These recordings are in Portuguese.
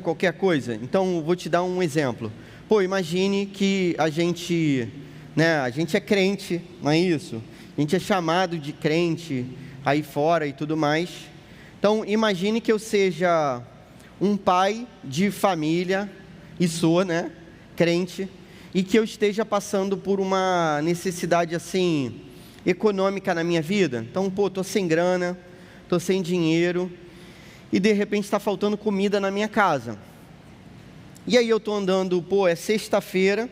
qualquer coisa. Então, vou te dar um exemplo. Pô, imagine que a gente é crente, não é isso? A gente é chamado de crente aí fora e tudo mais. Então, imagine que eu seja um pai de família, e sou, crente, e que eu esteja passando por uma necessidade, assim, econômica na minha vida. Então, estou sem grana, estou sem dinheiro, e de repente está faltando comida na minha casa. E aí eu estou andando, é sexta-feira,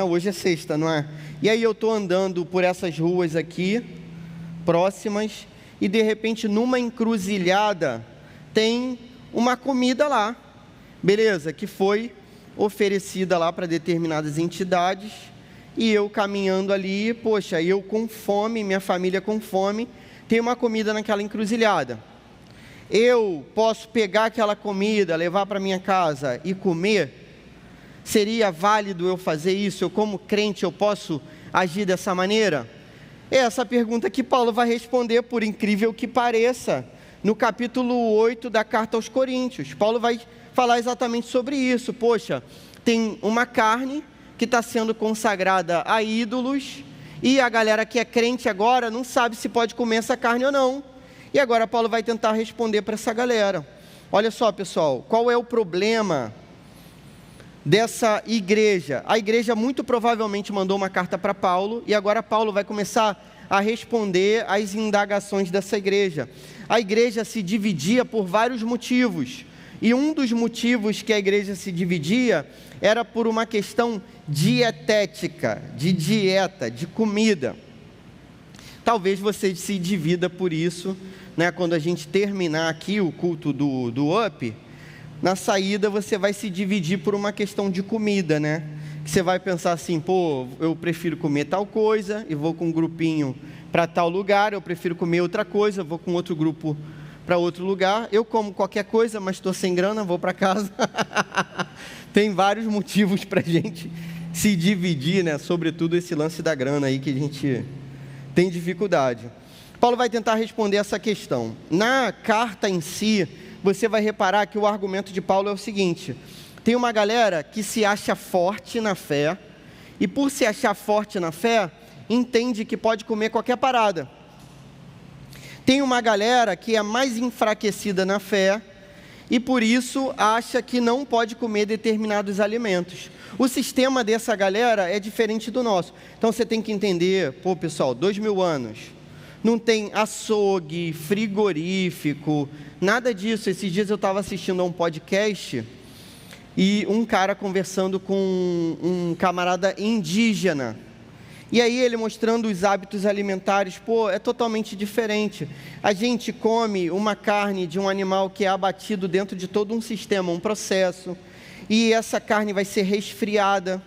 hoje é sexta, não é? E aí eu estou andando por essas ruas aqui, próximas, e de repente numa encruzilhada tem uma comida lá, beleza, que foi oferecida lá para determinadas entidades, e eu caminhando ali, eu com fome, minha família com fome, tem uma comida naquela encruzilhada. Eu posso pegar aquela comida, levar para minha casa e comer? Seria válido eu fazer isso? Eu, como crente, eu posso agir dessa maneira? É essa pergunta que Paulo vai responder, por incrível que pareça, no capítulo 8 da carta aos Coríntios. Paulo vai falar exatamente sobre isso. Tem uma carne que está sendo consagrada a ídolos, e a galera que é crente agora não sabe se pode comer essa carne ou não. E agora Paulo vai tentar responder para essa galera. Olha só, pessoal, qual é o problema dessa igreja? A igreja muito provavelmente mandou uma carta para Paulo, e agora Paulo vai começar a responder às indagações dessa igreja. A igreja se dividia por vários motivos, e um dos motivos que a igreja se dividia era por uma questão dietética, de dieta, de comida. Talvez você se divida por isso, quando a gente terminar aqui o culto do UP, na saída você vai se dividir por uma questão de comida, que você vai pensar assim, eu prefiro comer tal coisa e vou com um grupinho para tal lugar, eu prefiro comer outra coisa, vou com outro grupo para outro lugar, eu como qualquer coisa, mas estou sem grana, vou para casa. Tem vários motivos para a gente se dividir, sobretudo esse lance da grana aí que a gente tem dificuldade. Paulo vai tentar responder essa questão. Na carta em si, você vai reparar que o argumento de Paulo é o seguinte: tem uma galera que se acha forte na fé, e por se achar forte na fé, entende que pode comer qualquer parada. Tem uma galera que é mais enfraquecida na fé, e por isso acha que não pode comer determinados alimentos. O sistema dessa galera é diferente do nosso. Então você tem que entender, pessoal, 2000 anos, não tem açougue, frigorífico, nada disso. Esses dias eu estava assistindo a um podcast, e um cara conversando com um camarada indígena, e aí ele mostrando os hábitos alimentares, é totalmente diferente. A gente come uma carne de um animal que é abatido dentro de todo um sistema, um processo, e essa carne vai ser resfriada.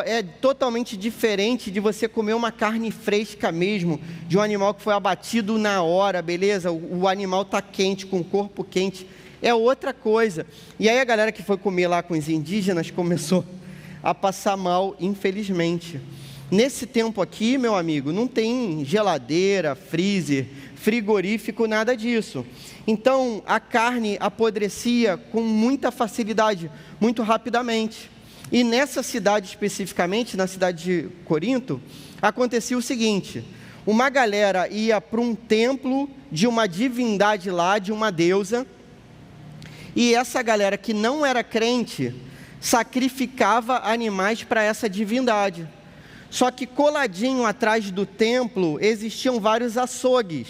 É totalmente diferente de você comer uma carne fresca mesmo, de um animal que foi abatido na hora, beleza? O animal está quente, com o corpo quente, é outra coisa. E aí a galera que foi comer lá com os indígenas começou a passar mal, infelizmente. Nesse tempo aqui, meu amigo, não tem geladeira, freezer, frigorífico, nada disso. Então, a carne apodrecia com muita facilidade, muito rapidamente. E nessa cidade especificamente, na cidade de Corinto, acontecia o seguinte: uma galera ia para um templo de uma divindade lá, de uma deusa, e essa galera que não era crente, sacrificava animais para essa divindade. Só que coladinho atrás do templo existiam vários açougues.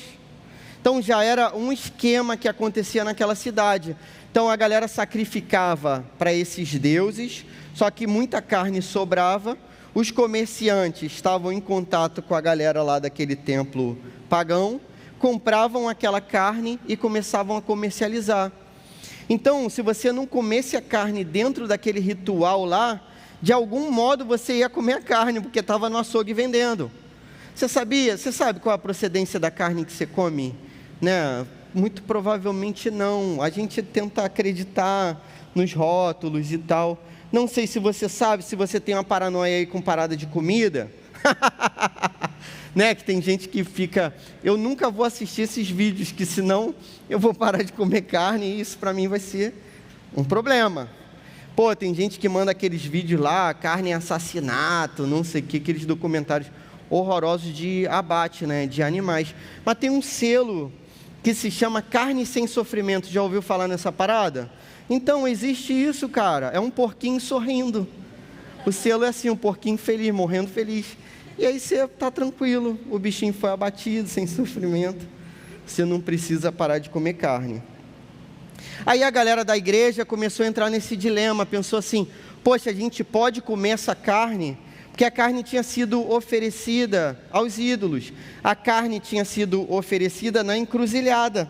Então já era um esquema que acontecia naquela cidade. Então a galera sacrificava para esses deuses, só que muita carne sobrava. Os comerciantes estavam em contato com a galera lá daquele templo pagão, compravam aquela carne e começavam a comercializar. Então, se você não comesse a carne dentro daquele ritual lá, de algum modo você ia comer a carne, porque estava no açougue vendendo. Você sabe qual a procedência da carne que você come? Muito provavelmente não. A gente tenta acreditar nos rótulos e tal. Não sei se você sabe, se você tem uma paranoia aí com parada de comida. Que tem gente que fica, eu nunca vou assistir esses vídeos, que senão eu vou parar de comer carne, e isso para mim vai ser um problema. Pô, tem gente que manda aqueles vídeos lá, carne e assassinato, não sei o que, aqueles documentários horrorosos de abate, né, de animais. Mas tem um selo que se chama carne sem sofrimento. Já ouviu falar nessa parada? Então, existe isso, cara. É um porquinho sorrindo. O selo é assim, um porquinho feliz, morrendo feliz. E aí você está tranquilo. O bichinho foi abatido, sem sofrimento. Você não precisa parar de comer carne. Aí a galera da igreja começou a entrar nesse dilema. Pensou assim, poxa, a gente pode comer essa carne? Porque a carne tinha sido oferecida aos ídolos. A carne tinha sido oferecida na encruzilhada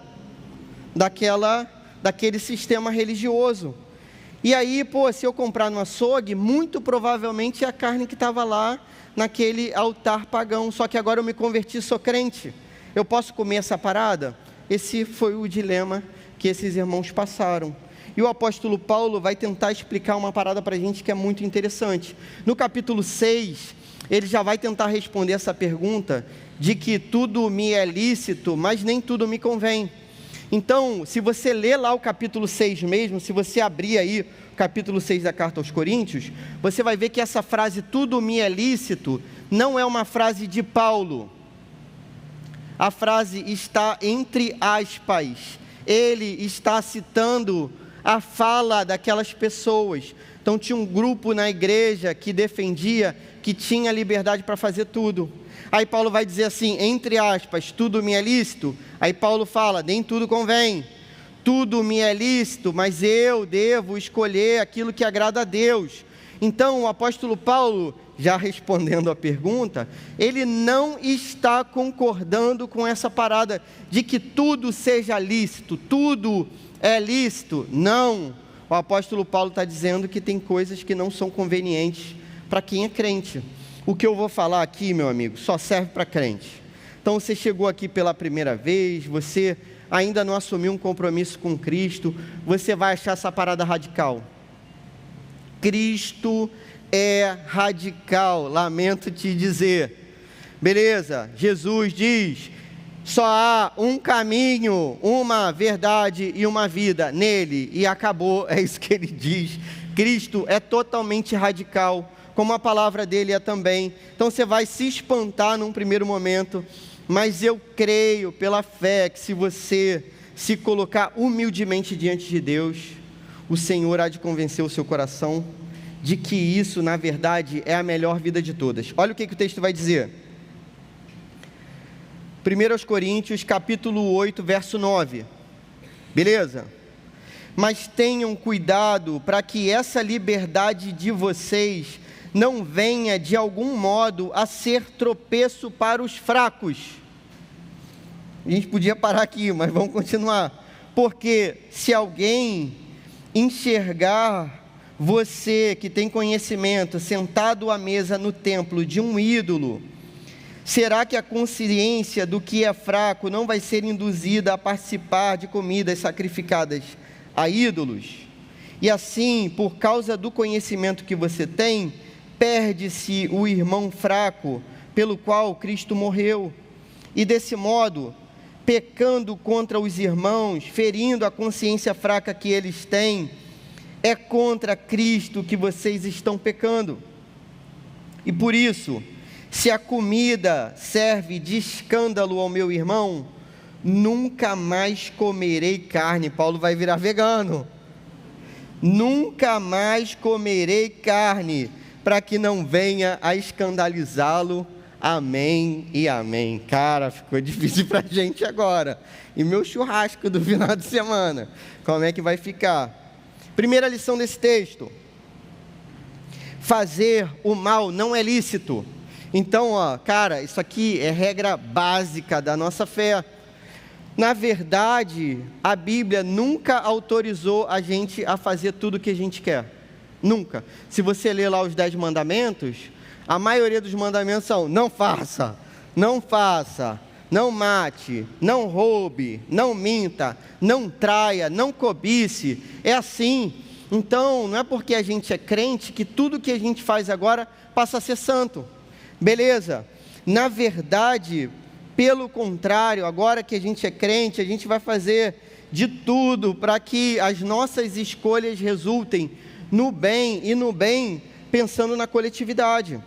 daquele sistema religioso. E aí, pô, se eu comprar no açougue, muito provavelmente é a carne que estava lá naquele altar pagão. Só que agora eu me converti, sou crente. Eu posso comer essa parada? Esse foi o dilema que esses irmãos passaram. E o apóstolo Paulo vai tentar explicar uma parada para a gente que é muito interessante. No capítulo 6, ele já vai tentar responder essa pergunta de que tudo me é lícito, mas nem tudo me convém. Então, se você ler lá o capítulo 6 mesmo, se você abrir aí o capítulo 6 da carta aos Coríntios, você vai ver que essa frase, tudo me é lícito, não é uma frase de Paulo. A frase está entre aspas. Ele está citando a fala daquelas pessoas. Então tinha um grupo na igreja que defendia que tinha liberdade para fazer tudo. Aí Paulo vai dizer assim, entre aspas, tudo me é lícito. Aí Paulo fala, nem tudo convém. Tudo me é lícito, mas eu devo escolher aquilo que agrada a Deus. Então o apóstolo Paulo, já respondendo a pergunta, ele não está concordando com essa parada de que tudo seja lícito, tudo é lícito. Não, o apóstolo Paulo está dizendo que tem coisas que não são convenientes para quem é crente. O que eu vou falar aqui, meu amigo, só serve para crente. Então você chegou aqui pela primeira vez, você ainda não assumiu um compromisso com Cristo, você vai achar essa parada radical. Cristo é radical, lamento te dizer. Beleza, Jesus diz, só há um caminho, uma verdade e uma vida nele, e acabou, é isso que ele diz. Cristo é totalmente radical, como a palavra dele é também. Então você vai se espantar num primeiro momento, mas eu creio pela fé que se você se colocar humildemente diante de Deus, o Senhor há de convencer o seu coração de que isso, na verdade, é a melhor vida de todas. Olha o que o texto vai dizer. 1 Coríntios, capítulo 8, verso 9. Beleza? Mas tenham cuidado para que essa liberdade de vocês não venha, de algum modo, a ser tropeço para os fracos. A gente podia parar aqui, mas vamos continuar. Porque se alguém enxergar você que tem conhecimento, sentado à mesa no templo de um ídolo, será que a consciência do que é fraco não vai ser induzida a participar de comidas sacrificadas a ídolos? E assim, por causa do conhecimento que você tem, perde-se o irmão fraco pelo qual Cristo morreu. E desse modo, pecando contra os irmãos, ferindo a consciência fraca que eles têm, é contra Cristo que vocês estão pecando. E por isso, se a comida serve de escândalo ao meu irmão, nunca mais comerei carne. Paulo vai virar vegano. Nunca mais comerei carne, para que não venha a escandalizá-lo. Amém e amém. Cara, ficou difícil para a gente agora. E meu churrasco do final de semana, como é que vai ficar? Primeira lição desse texto: fazer o mal não é lícito. Então, cara, isso aqui é regra básica da nossa fé. Na verdade, a Bíblia nunca autorizou a gente a fazer tudo o que a gente quer. Nunca. Se você ler lá os 10 mandamentos, a maioria dos mandamentos são: não faça, não faça, não mate, não roube, não minta, não traia, não cobice. É assim. Então, não é porque a gente é crente que tudo que a gente faz agora passa a ser santo. Beleza? Na verdade, pelo contrário, agora que a gente é crente, a gente vai fazer de tudo para que as nossas escolhas resultem no bem, e no bem pensando na coletividade.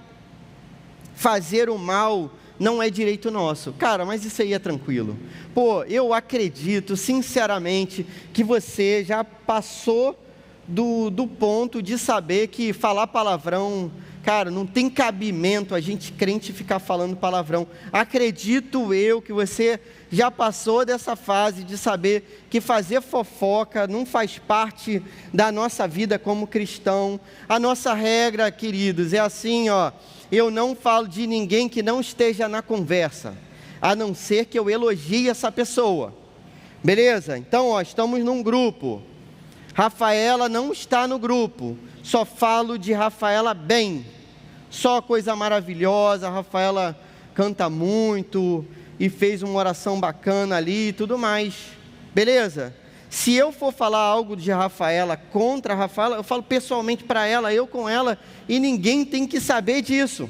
Fazer o mal não é direito nosso. Cara, mas isso aí é tranquilo. Pô, eu acredito sinceramente que você já passou do ponto de saber que falar palavrão, cara, não tem cabimento a gente crente ficar falando palavrão. Acredito eu que você já passou dessa fase de saber que fazer fofoca não faz parte da nossa vida como cristão. A nossa regra, queridos, é assim, ó: eu não falo de ninguém que não esteja na conversa, a não ser que eu elogie essa pessoa. Beleza? Então, ó, estamos num grupo. Rafaela não está no grupo, só falo de Rafaela bem. Só coisa maravilhosa, a Rafaela canta muito e fez uma oração bacana ali e tudo mais. Beleza? Se eu for falar algo de Rafaela contra a Rafaela, eu falo pessoalmente para ela, eu com ela, e ninguém tem que saber disso.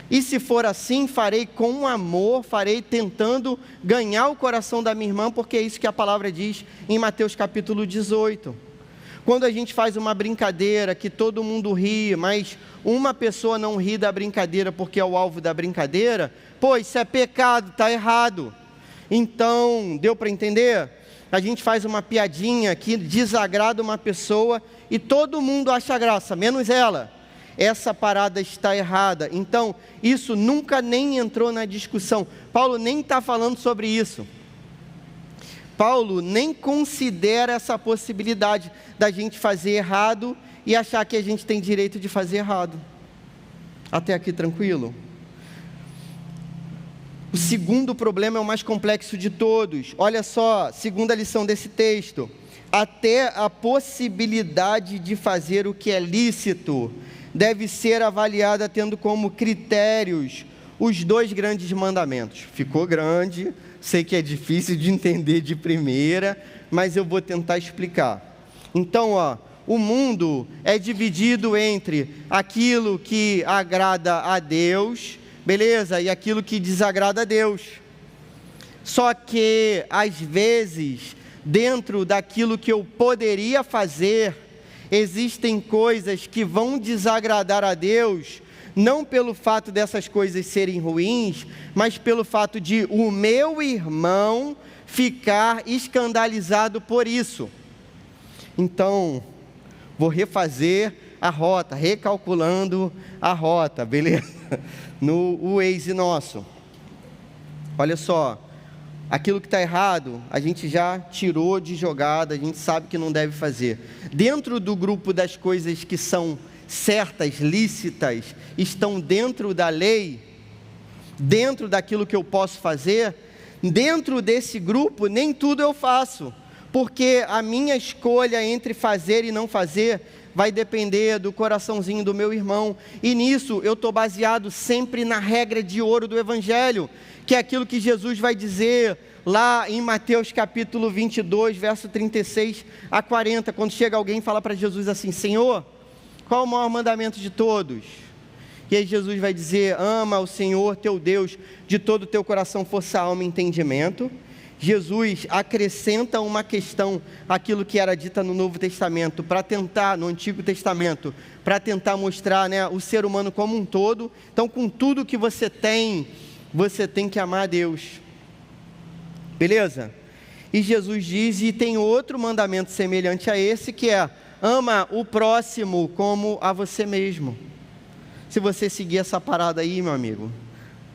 E se for assim, farei com amor, farei tentando ganhar o coração da minha irmã, porque é isso que a palavra diz em Mateus capítulo 18. Quando a gente faz uma brincadeira que todo mundo ri, mas uma pessoa não ri da brincadeira porque é o alvo da brincadeira, pô, isso é pecado, está errado. Então, deu para entender? A gente faz uma piadinha que desagrada uma pessoa e todo mundo acha graça, menos ela. Essa parada está errada. Então, isso nunca nem entrou na discussão. Paulo nem está falando sobre isso. Paulo nem considera essa possibilidade da gente fazer errado e achar que a gente tem direito de fazer errado. Até aqui tranquilo? O segundo problema é o mais complexo de todos. Olha só, segunda lição desse texto. Até a possibilidade de fazer o que é lícito deve ser avaliada tendo como critérios os dois grandes mandamentos. Ficou grande, sei que é difícil de entender de primeira, mas eu vou tentar explicar. Então, ó, o mundo é dividido entre aquilo que agrada a Deus, beleza? E aquilo que desagrada a Deus. Só que, às vezes, dentro daquilo que eu poderia fazer, existem coisas que vão desagradar a Deus, não pelo fato dessas coisas serem ruins, mas pelo fato de o meu irmão ficar escandalizado por isso. Então, vou refazer a rota, recalculando a rota, beleza? No Waze nosso. Olha só, aquilo que está errado, a gente já tirou de jogada, a gente sabe que não deve fazer. Dentro do grupo das coisas que são certas, lícitas, estão dentro da lei, dentro daquilo que eu posso fazer, dentro desse grupo, nem tudo eu faço, porque a minha escolha entre fazer e não fazer vai depender do coraçãozinho do meu irmão, e nisso eu estou baseado sempre na regra de ouro do Evangelho, que é aquilo que Jesus vai dizer lá em Mateus capítulo 22, verso 36 a 40, quando chega alguém e fala para Jesus assim: Senhor, qual o maior mandamento de todos? E aí Jesus vai dizer: ama o Senhor teu Deus de todo o teu coração, força, alma e entendimento. Jesus acrescenta uma questão àquilo que era dita no Novo Testamento, para tentar, no Antigo Testamento, para tentar mostrar, né, o ser humano como um todo. Então, com tudo que você tem que amar a Deus. Beleza? E Jesus diz, e tem outro mandamento semelhante a esse, que é: ama o próximo como a você mesmo. Se você seguir essa parada aí, meu amigo,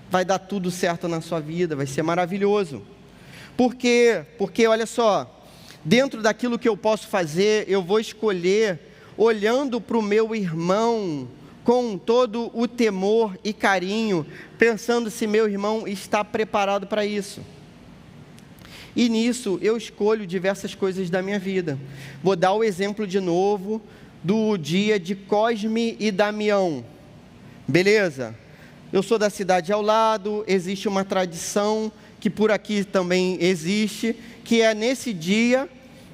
vai dar tudo certo na sua vida, vai ser maravilhoso. Por quê? Porque, olha só, dentro daquilo que eu posso fazer, eu vou escolher olhando para o meu irmão com todo o temor e carinho, pensando se meu irmão está preparado para isso. E nisso eu escolho diversas coisas da minha vida. Vou dar o exemplo de novo do dia de Cosme e Damião. Beleza? Eu sou da cidade ao lado, existe uma tradição que por aqui também existe, que é nesse dia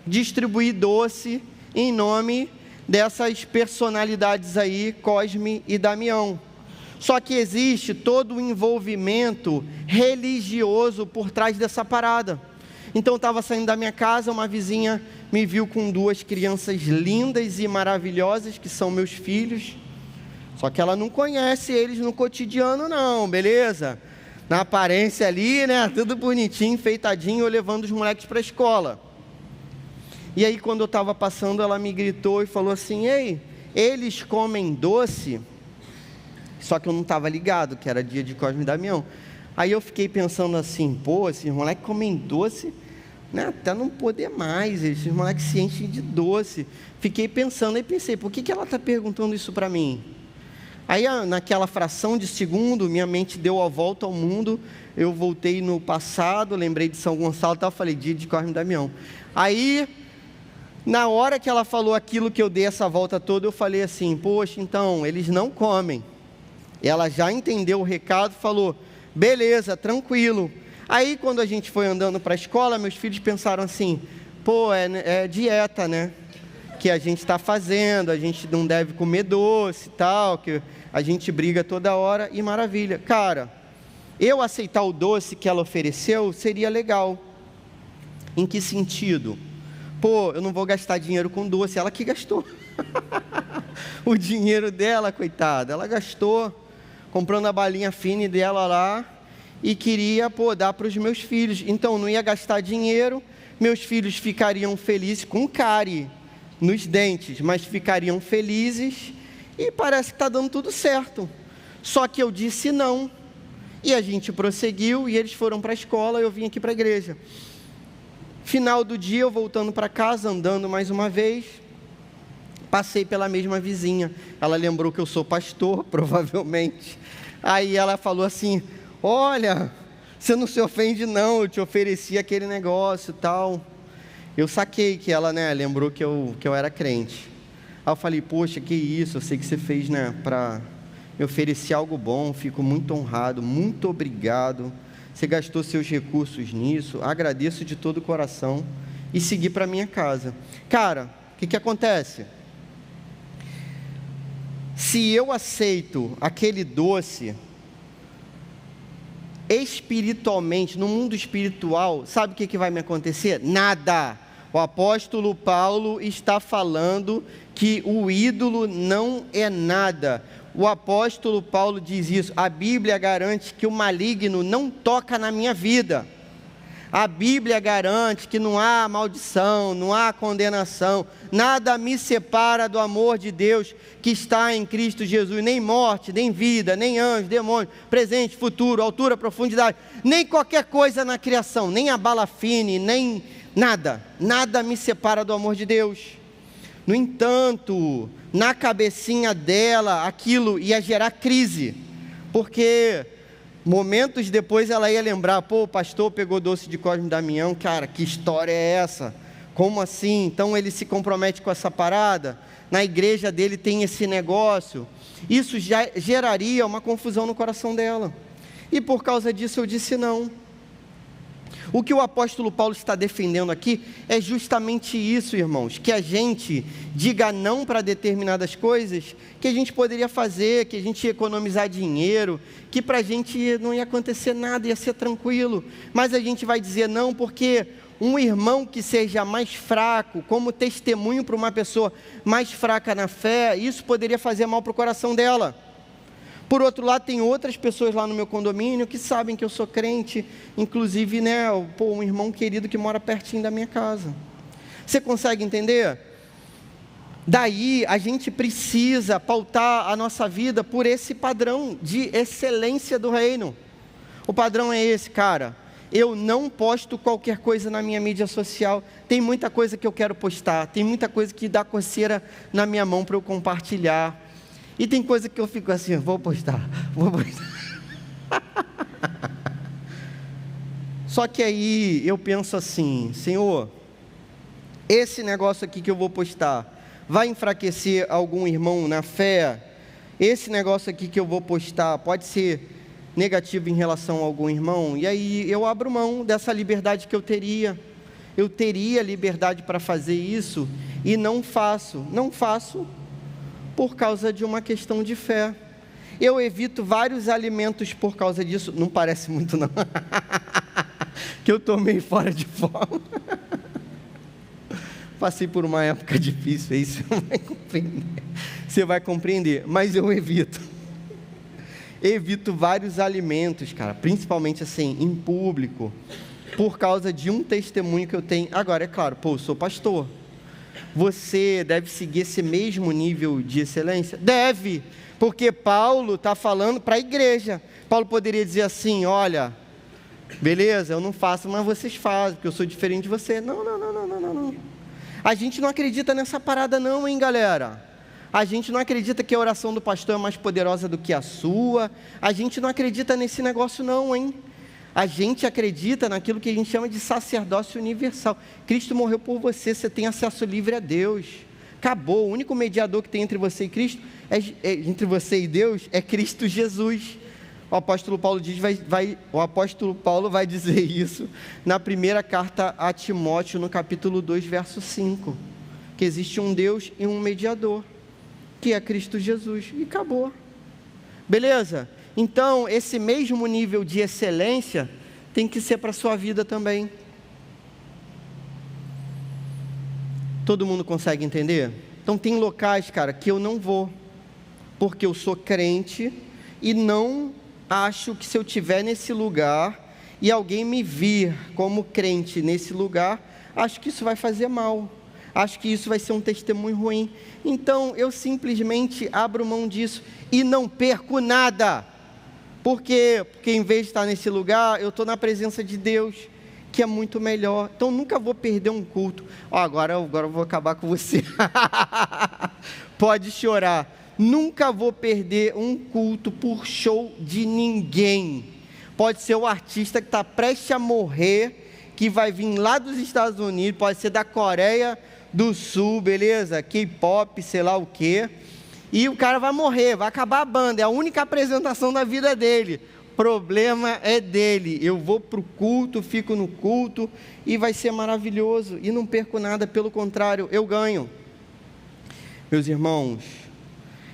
distribuir doce em nome dessas personalidades aí, Cosme e Damião. Só que existe todo o envolvimento religioso por trás dessa parada. Então eu estava saindo da minha casa, uma vizinha me viu com 2 crianças lindas e maravilhosas, que são meus filhos. Só que ela não conhece eles no cotidiano não, beleza? Na aparência ali, né, tudo bonitinho, enfeitadinho, eu levando os moleques para a escola. E aí quando eu estava passando, ela me gritou e falou assim: ei, eles comem doce? Só que eu não estava ligado, que era dia de Cosme e Damião. Aí eu fiquei pensando assim: pô, esses moleques comem doce, né, até não poder mais, esses moleques se enchem de doce. Fiquei pensando, aí pensei, por que ela está perguntando isso para mim? Aí naquela fração de segundo, minha mente deu a volta ao mundo, eu voltei no passado, lembrei de São Gonçalo e tal, falei, dia de Cosme e Damião. Aí, na hora que ela falou aquilo que eu dei essa volta toda, eu falei assim: poxa, então, eles não comem. Ela já entendeu o recado, falou, beleza, tranquilo. Aí quando a gente foi andando para a escola, meus filhos pensaram assim: pô, é dieta, né, que a gente está fazendo, a gente não deve comer doce e tal, que a gente briga toda hora, e maravilha. Cara, eu aceitar o doce que ela ofereceu seria legal. Em que sentido? Pô, eu não vou gastar dinheiro com doce, ela que gastou. O dinheiro dela, coitada, ela gastou comprando a balinha fine dela lá, e queria, pô, dar para os meus filhos. Então não ia gastar dinheiro, meus filhos ficariam felizes com cárie nos dentes, mas ficariam felizes, e parece que está dando tudo certo. Só que eu disse não, e a gente prosseguiu, e eles foram para a escola, eu vim aqui para a igreja. Final do dia, eu voltando para casa, andando mais uma vez, passei pela mesma vizinha. Ela lembrou que eu sou pastor, provavelmente. Aí ela falou assim: olha, você não se ofende não, eu te ofereci aquele negócio e tal. Eu saquei que ela, né, lembrou que eu era crente. Aí eu falei: poxa, que isso, eu sei que você fez, né, para me oferecer algo bom, fico muito honrado, muito obrigado. Você gastou seus recursos nisso, agradeço de todo o coração, e segui para minha casa. Cara, o que acontece? Se eu aceito aquele doce, espiritualmente, no mundo espiritual, sabe o que vai me acontecer? Nada. O apóstolo Paulo está falando que o ídolo não é nada. O apóstolo Paulo diz isso. A Bíblia garante que o maligno não toca na minha vida. A Bíblia garante que não há maldição, não há condenação, nada me separa do amor de Deus que está em Cristo Jesus, nem morte, nem vida, nem anjo, demônio, presente, futuro, altura, profundidade, nem qualquer coisa na criação, nem a bala fine, nem nada, nada me separa do amor de Deus. No entanto, na cabecinha dela, aquilo ia gerar crise, porque momentos depois ela ia lembrar: pô, o pastor pegou doce de Cosme e Damião, cara, que história é essa? Como assim? Então ele se compromete com essa parada? Na igreja dele tem esse negócio? Isso já geraria uma confusão no coração dela, e por causa disso eu disse não. O que o apóstolo Paulo está defendendo aqui é justamente isso, irmãos, que a gente diga não para determinadas coisas que a gente poderia fazer, que a gente ia economizar dinheiro, que para a gente não ia acontecer nada, ia ser tranquilo, mas a gente vai dizer não porque um irmão que seja mais fraco, como testemunho para uma pessoa mais fraca na fé, isso poderia fazer mal para o coração dela. Por outro lado, tem outras pessoas lá no meu condomínio que sabem que eu sou crente, inclusive, né, um irmão querido que mora pertinho da minha casa. Você consegue entender? Daí, a gente precisa pautar a nossa vida por esse padrão de excelência do reino. O padrão é esse, cara: eu não posto qualquer coisa na minha mídia social. Tem muita coisa que eu quero postar, tem muita coisa que dá coceira na minha mão para eu compartilhar. E tem coisa que eu fico assim: vou postar. Só que aí eu penso assim: Senhor, esse negócio aqui que eu vou postar vai enfraquecer algum irmão na fé? Esse negócio aqui que eu vou postar pode ser negativo em relação a algum irmão? E aí eu abro mão dessa liberdade que eu teria. Eu teria liberdade para fazer isso e não faço por causa de uma questão de fé. Eu evito vários alimentos por causa disso. Não parece muito não. que eu tomei fora de forma. Passei por uma época difícil aí, você vai compreender. Você vai compreender, mas eu evito. Evito vários alimentos, cara, principalmente assim, em público, por causa de um testemunho que eu tenho. Agora, é claro, eu sou pastor. Você deve seguir esse mesmo nível de excelência? Deve, porque Paulo está falando para a igreja. Paulo poderia dizer assim, olha, beleza, eu não faço, mas vocês fazem, porque eu sou diferente de você. Não. A gente não acredita nessa parada não, hein, galera? A gente não acredita que a oração do pastor é mais poderosa do que a sua. A gente não acredita nesse negócio não, hein? A gente acredita naquilo que a gente chama de sacerdócio universal. Cristo morreu por você, você tem acesso livre a Deus. Acabou, o único mediador que tem entre você e Cristo, entre você e Deus, é Cristo Jesus. O apóstolo Paulo vai dizer isso na primeira carta a Timóteo, no capítulo 2, verso 5. Que existe um Deus e um mediador, que é Cristo Jesus. E acabou. Beleza? Então, esse mesmo nível de excelência tem que ser para a sua vida também. Todo mundo consegue entender? Então, tem locais, cara, que eu não vou, porque eu sou crente e não acho que se eu estiver nesse lugar e alguém me vir como crente nesse lugar, acho que isso vai fazer mal. Acho que isso vai ser um testemunho ruim. Então, eu simplesmente abro mão disso e não perco nada. Por quê? Porque em vez de estar nesse lugar, eu estou na presença de Deus, que é muito melhor. Então, nunca vou perder um culto. Agora eu vou acabar com você. Pode chorar. Nunca vou perder um culto por show de ninguém. Pode ser o artista que está prestes a morrer, que vai vir lá dos Estados Unidos, pode ser da Coreia do Sul, beleza? K-pop, sei lá o quê. E o cara vai morrer, vai acabar a banda, é a única apresentação da vida dele. Problema é dele. Eu vou para o culto, fico no culto e vai ser maravilhoso. E não perco nada, pelo contrário, eu ganho. Meus irmãos,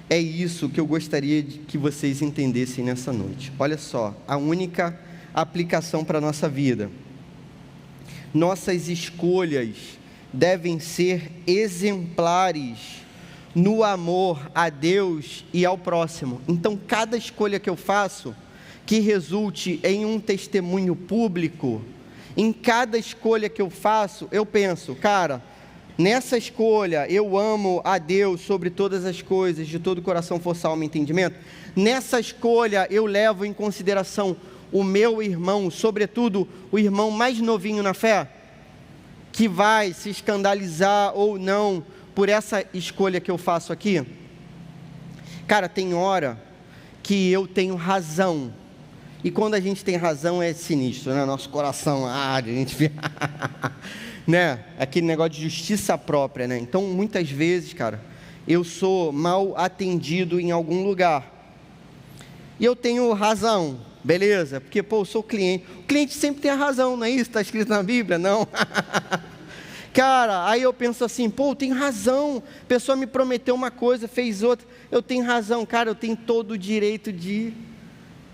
é isso que eu gostaria que vocês entendessem nessa noite. Olha só, a única aplicação para a nossa vida. Nossas escolhas devem ser exemplares no amor a Deus e ao próximo. Então, cada escolha que eu faço, que resulte em um testemunho público, em cada escolha que eu faço, eu penso, cara, nessa escolha eu amo a Deus sobre todas as coisas, de todo o coração, força, alma e entendimento. Nessa escolha eu levo em consideração o meu irmão, sobretudo o irmão mais novinho na fé, que vai se escandalizar ou não por essa escolha que eu faço aqui. Cara, tem hora que eu tenho razão, e quando a gente tem razão é sinistro, né? Nosso coração arde, a gente vê, né? Aquele negócio de justiça própria, né? Então, muitas vezes, cara, eu sou mal atendido em algum lugar, e eu tenho razão, beleza? Porque, eu sou cliente. O cliente sempre tem a razão, não é isso? Está escrito na Bíblia? Não. Cara, aí eu penso assim, eu tenho razão. A pessoa me prometeu uma coisa, fez outra. Eu tenho razão. Cara, eu tenho todo o direito de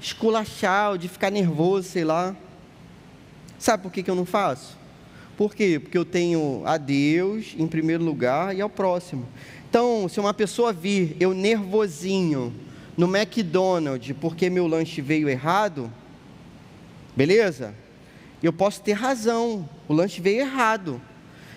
esculachar, ou de ficar nervoso, sei lá. Sabe por que eu não faço? Por quê? Porque eu tenho a Deus em primeiro lugar e ao próximo. Então, se uma pessoa vir, eu nervosinho, no McDonald's, porque meu lanche veio errado, beleza? Eu posso ter razão, o lanche veio errado.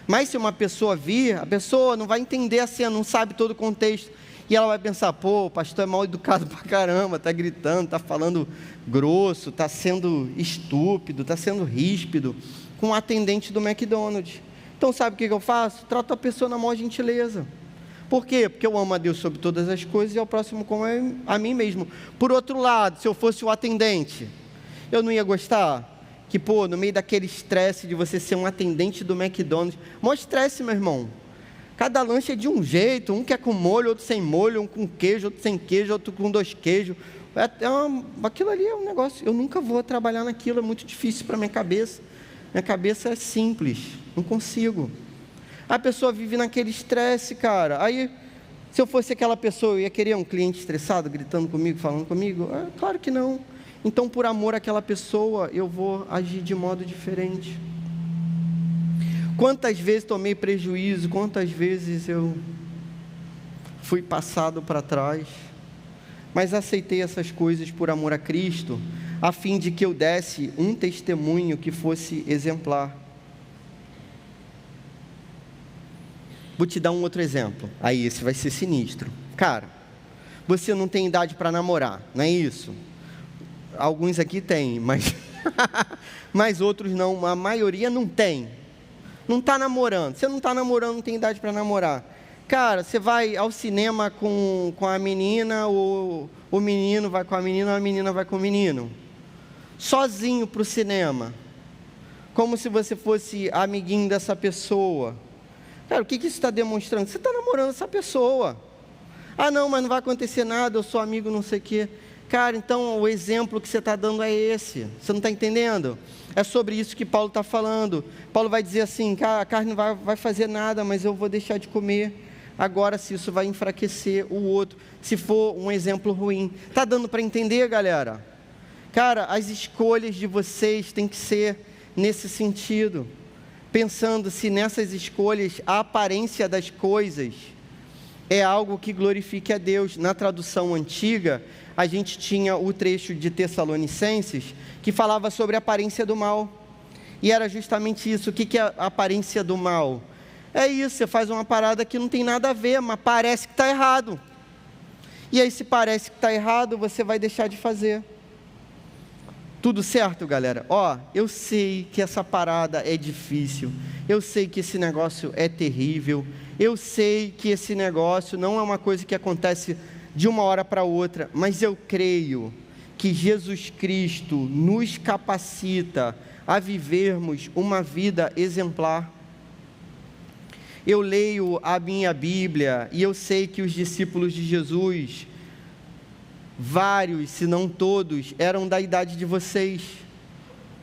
Mas se uma pessoa vir, a pessoa não vai entender a cena, não sabe todo o contexto. E ela vai pensar, o pastor é mal educado pra caramba, está gritando, está falando grosso, está sendo estúpido, está sendo ríspido, com o atendente do McDonald's. Então sabe o que eu faço? Trato a pessoa na maior gentileza. Por quê? Porque eu amo a Deus sobre todas as coisas e ao próximo como a mim mesmo. Por outro lado, se eu fosse o atendente, eu não ia gostar? Que, no meio daquele estresse de você ser um atendente do McDonald's, maior estresse, meu irmão. Cada lanche é de um jeito, um que é com molho, outro sem molho, um com queijo, outro sem queijo, outro com 2 queijos. Aquilo ali é um negócio, eu nunca vou trabalhar naquilo, é muito difícil para minha cabeça. Minha cabeça é simples, não consigo. A pessoa vive naquele estresse, cara. Aí, se eu fosse aquela pessoa, eu ia querer um cliente estressado, gritando comigo, falando comigo? Claro que não. então por amor àquela pessoa, eu vou agir de modo diferente. Quantas vezes tomei prejuízo, quantas vezes eu fui passado para trás, mas aceitei essas coisas por amor a Cristo, a fim de que eu desse um testemunho que fosse exemplar. Vou te dar um outro exemplo, aí esse vai ser sinistro. Cara, você não tem idade para namorar, não é isso? Alguns aqui têm, mas outros não, a maioria não tem. Não está namorando, você não está namorando, não tem idade para namorar. Cara, você vai ao cinema com a menina, ou o menino vai com a menina vai com o menino. Sozinho para o cinema. Como se você fosse amiguinho dessa pessoa. Cara, o que isso está demonstrando? Você está namorando essa pessoa. Ah não, mas não vai acontecer nada, eu sou amigo não sei o quê. Cara, então o exemplo que você está dando é esse. Você não está entendendo? É sobre isso que Paulo está falando. Paulo vai dizer assim, a carne não vai fazer nada, mas eu vou deixar de comer. Agora, se isso vai enfraquecer o outro, se for um exemplo ruim. Está dando para entender, galera? Cara, as escolhas de vocês têm que ser nesse sentido. Pensando se nessas escolhas a aparência das coisas é algo que glorifique a Deus. Na tradução antiga, a gente tinha o trecho de Tessalonicenses, que falava sobre a aparência do mal. E era justamente isso. O que é a aparência do mal? É isso, você faz uma parada que não tem nada a ver, mas parece que está errado. E aí, se parece que está errado, você vai deixar de fazer. Tudo certo, galera? Eu sei que essa parada é difícil. Eu sei que esse negócio é terrível. Eu sei que esse negócio não é uma coisa que acontece de uma hora para outra, mas eu creio que Jesus Cristo nos capacita a vivermos uma vida exemplar. Eu leio a minha Bíblia e eu sei que os discípulos de Jesus, vários, se não todos, eram da idade de vocês.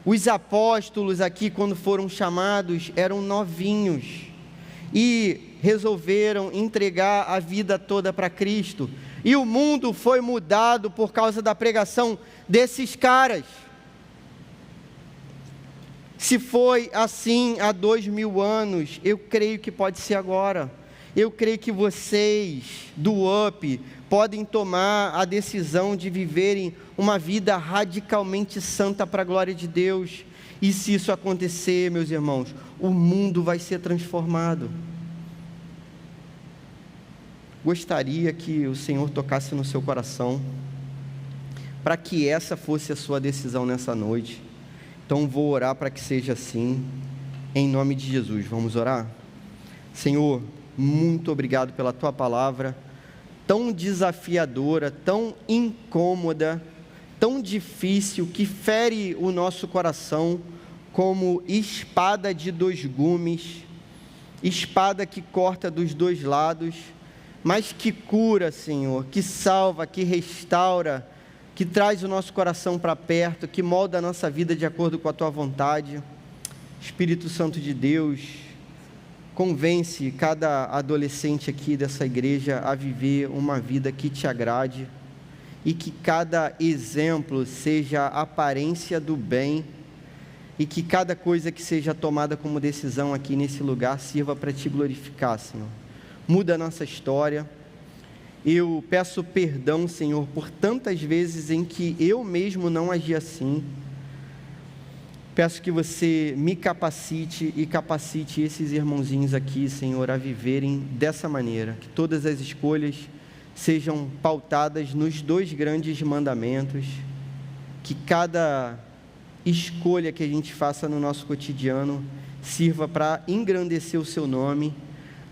Os apóstolos aqui, quando foram chamados, eram novinhos e resolveram entregar a vida toda para Cristo. E o mundo foi mudado por causa da pregação desses caras. Se foi assim há 2000 anos, eu creio que pode ser agora. Eu creio que vocês, do UP, podem tomar a decisão de viverem uma vida radicalmente santa para a glória de Deus. E se isso acontecer, meus irmãos, o mundo vai ser transformado. Gostaria que o Senhor tocasse no seu coração, para que essa fosse a sua decisão nessa noite. Então vou orar para que seja assim, em nome de Jesus. Vamos orar? Senhor, muito obrigado pela Tua palavra, tão desafiadora, tão incômoda, tão difícil, que fere o nosso coração como espada de 2 gumes, espada que corta dos 2 lados, mas que cura, Senhor, que salva, que restaura, que traz o nosso coração para perto, que molda a nossa vida de acordo com a Tua vontade. Espírito Santo de Deus, convence cada adolescente aqui dessa igreja a viver uma vida que Te agrade, e que cada exemplo seja a aparência do bem, e que cada coisa que seja tomada como decisão aqui nesse lugar sirva para Te glorificar, Senhor. Muda a nossa história. Eu peço perdão, Senhor, por tantas vezes em que eu mesmo não agi assim. Peço que você me capacite e capacite esses irmãozinhos aqui, Senhor, a viverem dessa maneira. Que todas as escolhas sejam pautadas nos 2 grandes mandamentos. Que cada escolha que a gente faça no nosso cotidiano sirva para engrandecer o Seu nome,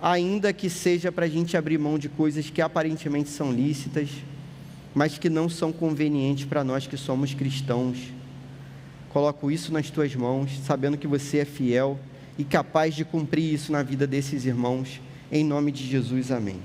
ainda que seja para a gente abrir mão de coisas que aparentemente são lícitas, mas que não são convenientes para nós que somos cristãos. Coloco isso nas Tuas mãos, sabendo que Você é fiel e capaz de cumprir isso na vida desses irmãos, em nome de Jesus, amém.